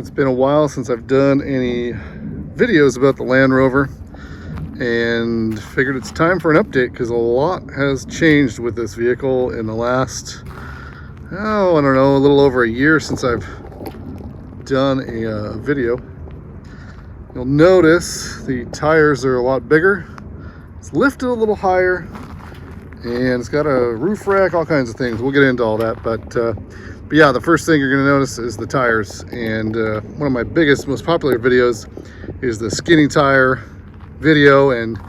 it's been a while since I've done any videos about the Land Rover, and figured it's time for an update because a lot has changed with this vehicle in the last, I don't know, a little over a year since I've done a video. You'll notice the tires are a lot bigger, it's lifted a little higher, and it's got a roof rack, all kinds of things. We'll get into all that, but yeah, the first thing you're going to notice is the tires. And one of my biggest, most popular videos is the skinny tire video, and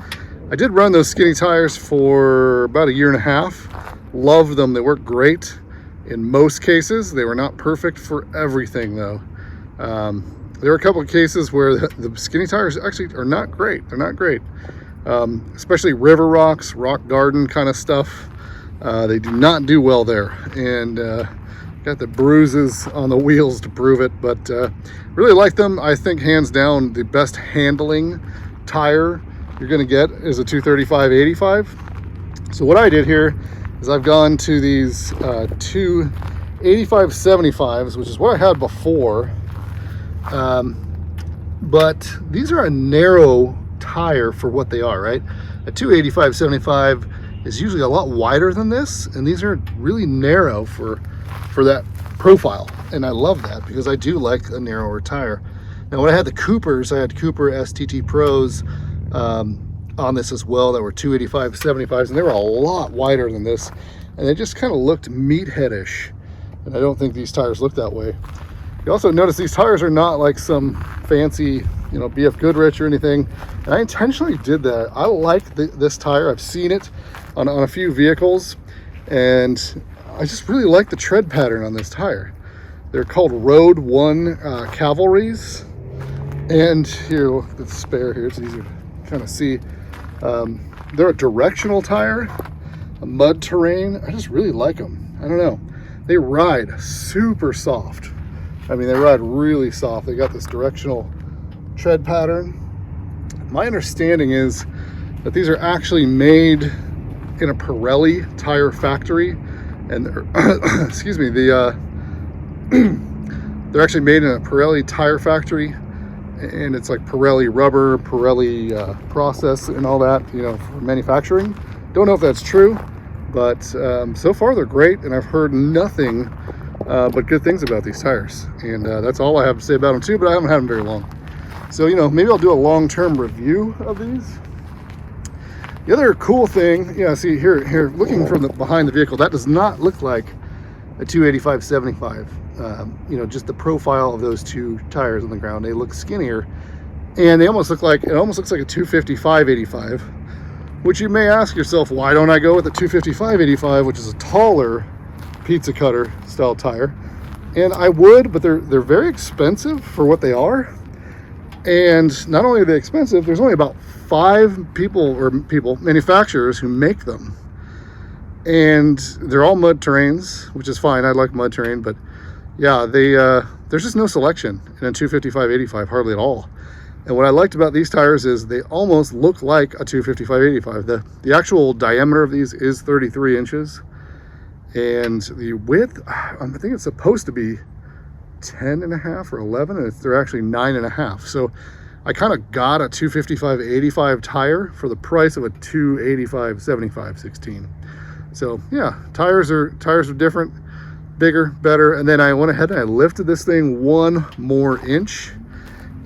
I did run those skinny tires for about a year and a half. Loved them. They work great in most cases. They were not perfect for everything though. There were a couple of cases where the skinny tires actually are not great. They're not great. Especially river rocks, rock garden kind of stuff. They do not do well there. And got the bruises on the wheels to prove it, but really like them. I think hands down the best handling tire you're going to get is a 235/85. So what I did here is I've gone to these 285/75s, which is what I had before, but these are a narrow tire for what they are, right? A 285/75 is usually a lot wider than this, and these are really narrow for that profile, and I love that because I do like a narrower tire. Now when I had the Coopers, I had Cooper STT Pros on this as well that were 285/75s, and they were a lot wider than this, and they just kind of looked meatheadish, and I don't think these tires look that way. You also notice these tires are not like some fancy, you know, BF Goodrich or anything, and I intentionally did that. I like this tire. I've seen it on a few vehicles, and I just really like the tread pattern on this tire. They're called Road 1 Cavalries, and here, the spare here, it's easier to kind of see. They're a directional tire, a mud terrain. I just really like them. I don't know. They ride super soft. I mean, they ride really soft. They got this directional tread pattern. My understanding is that these are actually made in a Pirelli tire factory, and excuse me, they're actually made in a Pirelli tire factory, and it's like Pirelli rubber, Pirelli process and all that, you know, for manufacturing. Don't know if that's true, but so far they're great, and I've heard nothing but good things about these tires, and that's all I have to say about them too, but I haven't had them very long. So, you know, maybe I'll do a long-term review of these. The other cool thing, yeah, see here, looking from behind the vehicle, that does not look like a 285/75. You know, just the profile of those two tires on the ground, they look skinnier, and they almost look like, it almost looks like a 255/85, which you may ask yourself, why don't I go with the 255/85, which is a taller pizza cutter style tire? And I would, but they're very expensive for what they are. And not only are they expensive, there's only about 5 manufacturers who make them, and they're all mud terrains, which is fine. I like mud terrain, but yeah, there's just no selection in a 255/85, hardly at all. And what I liked about these tires is they almost look like a 255/85. The actual diameter of these is 33 inches, and the width, I think it's supposed to be 10.5 or 11, and they're actually 9.5. So I kind of got a 255/85 tire for the price of a 285/75 16. So yeah, tires are different, bigger, better. And then I went ahead and I lifted this thing 1 more inch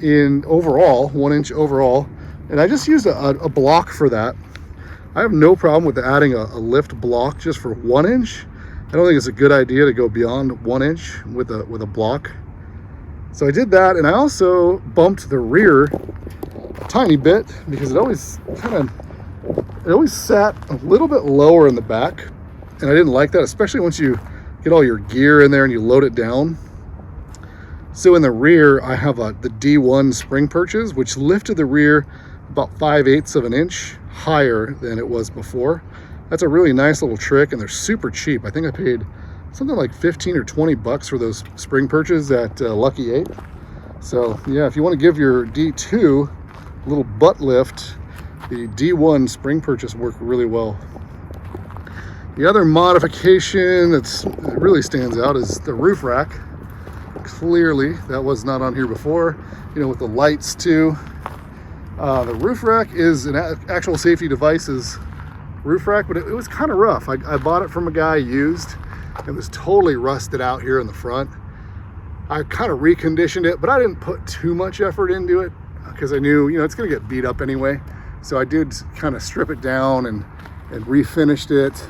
in overall, 1 inch overall, and I just used a block for that. I have no problem with adding a lift block just for 1 inch. I don't think it's a good idea to go beyond 1 inch with a block. So I did that, and I also bumped the rear a tiny bit because it always sat a little bit lower in the back, and I didn't like that, especially once you get all your gear in there and you load it down. So in the rear, I have the D1 spring perches, which lifted the rear about 5/8 of an inch higher than it was before. That's a really nice little trick, and they're super cheap. I think I paid something like 15 or 20 bucks for those spring perches at Lucky 8. So yeah, if you want to give your D2 a little butt lift, the D1 spring perches work really well. The other modification that really stands out is the roof rack. clearly that was not on here before, you know, with the lights too. The roof rack is an actual Safety Devices roof rack, but it was kind of rough. I bought it from a guy used. It was totally rusted out here in the front. I kind of reconditioned it, but I didn't put too much effort into it because I knew, you know, it's gonna get beat up anyway. So I did kind of strip it down and refinished it,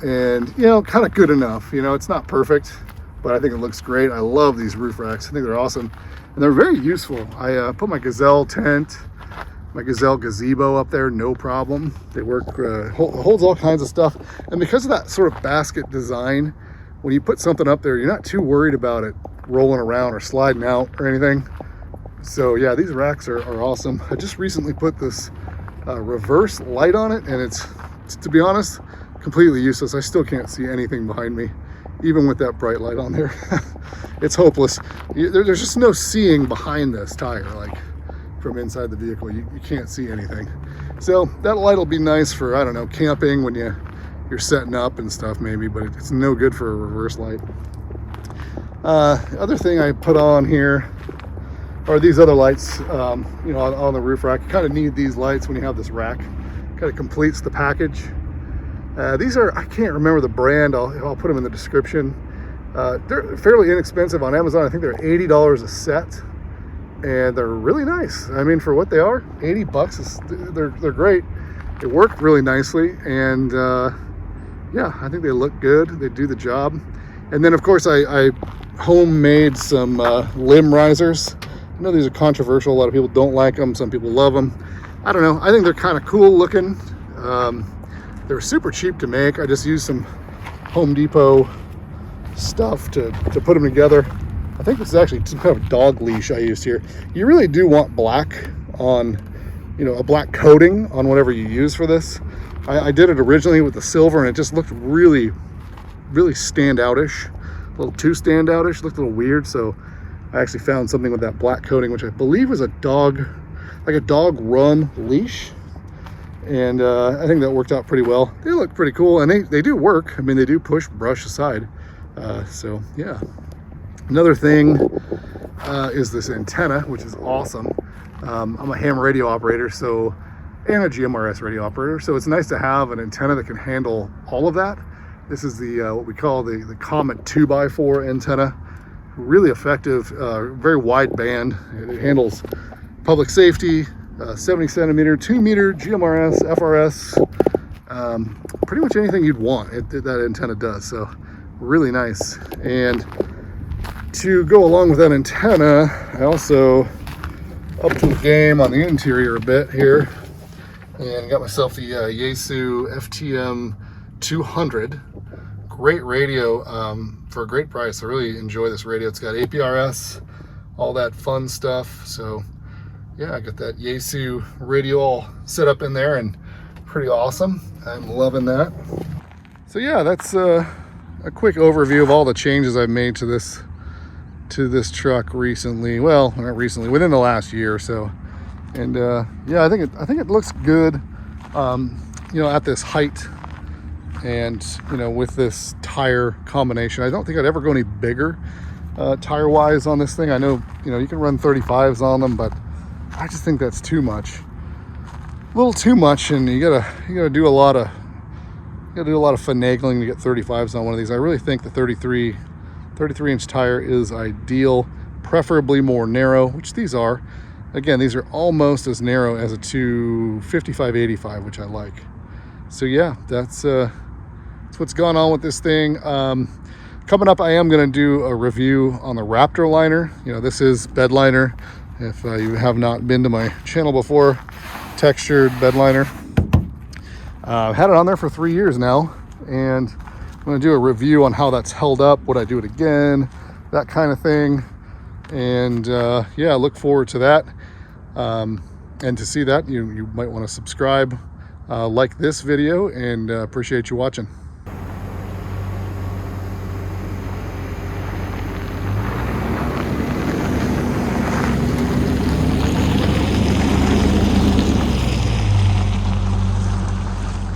and, you know, kind of good enough. You know, it's not perfect, but I think it looks great. I love these roof racks. I think they're awesome, and they're very useful. I put my Gazelle tent, my Gazelle gazebo up there, no problem. They work, holds all kinds of stuff. And because of that sort of basket design, when you put something up there, you're not too worried about it rolling around or sliding out or anything. So yeah, these racks are awesome. I just recently put this reverse light on it, and it's, to be honest, completely useless. I still can't see anything behind me, even with that bright light on there. It's hopeless. There's just no seeing behind this tire, like from inside the vehicle. You can't see anything. So that light will be nice for, I don't know, camping when you're setting up and stuff maybe, but it's no good for a reverse light. Other thing I put on here are these other lights, you know, on the roof rack. You kind of need these lights when you have this rack. Kind of completes the package. These are, I can't remember the brand. I'll put them in the description. They're fairly inexpensive on Amazon. I think they're $80 a set, and they're really nice. I mean, for what they are, 80 bucks. They're great. They work really nicely, and yeah, I think they look good. They do the job. And then, of course, I homemade some limb risers. I know these are controversial. A lot of people don't like them. Some people love them. I don't know. I think they're kind of cool looking. They're super cheap to make. I just used some Home Depot stuff to put them together. I think this is actually some kind of dog leash I used here. You really do want black on, you know, a black coating on whatever you use for this. I did it originally with the silver, and it just looked really, really standoutish. A little too standoutish, looked a little weird. So I actually found something with that black coating, which I believe was a dog, like a dog run leash. And I think that worked out pretty well. They look pretty cool, and they do work. I mean, they do push brush aside. So yeah. Another thing is this antenna, which is awesome. I'm a ham radio operator, and a GMRS radio operator, so it's nice to have an antenna that can handle all of that. This is the what we call the Comet 2x4 antenna. Really effective, very wide band. It handles public safety, 70 centimeter, 2 meter, GMRS, FRS, pretty much anything you'd want, that antenna does. So really nice. And to go along with that antenna, I also upped the game on the interior a bit here, and got myself the Yaesu FTM 200. Great radio for a great price. I really enjoy this radio. It's got APRS, all that fun stuff. So yeah, I got that Yaesu radio all set up in there, and pretty awesome. I'm loving that. So yeah, that's a quick overview of all the changes I've made to this truck recently. Well, not recently, within the last year or so. And yeah, I think it looks good, you know, at this height, and, you know, with this tire combination. I don't think I'd ever go any bigger tire wise on this thing. I know, you know, you can run 35s on them, but I just think that's too much, a little too much. And you gotta do a lot of finagling to get 35s on one of these. I really think the 33 inch tire is ideal, preferably more narrow, which these are. Again, these are almost as narrow as a 255/85, which I like. So yeah, that's what's gone on with this thing. Coming up, I am going to do a review on the Raptor liner. You know, this is bed liner. If you have not been to my channel before, textured bed liner. I've had it on there for 3 years now, and I'm going to do a review on how that's held up. Would I do it again? That kind of thing. And yeah, look forward to that. And to see that, you might want to subscribe, like this video, and appreciate you watching.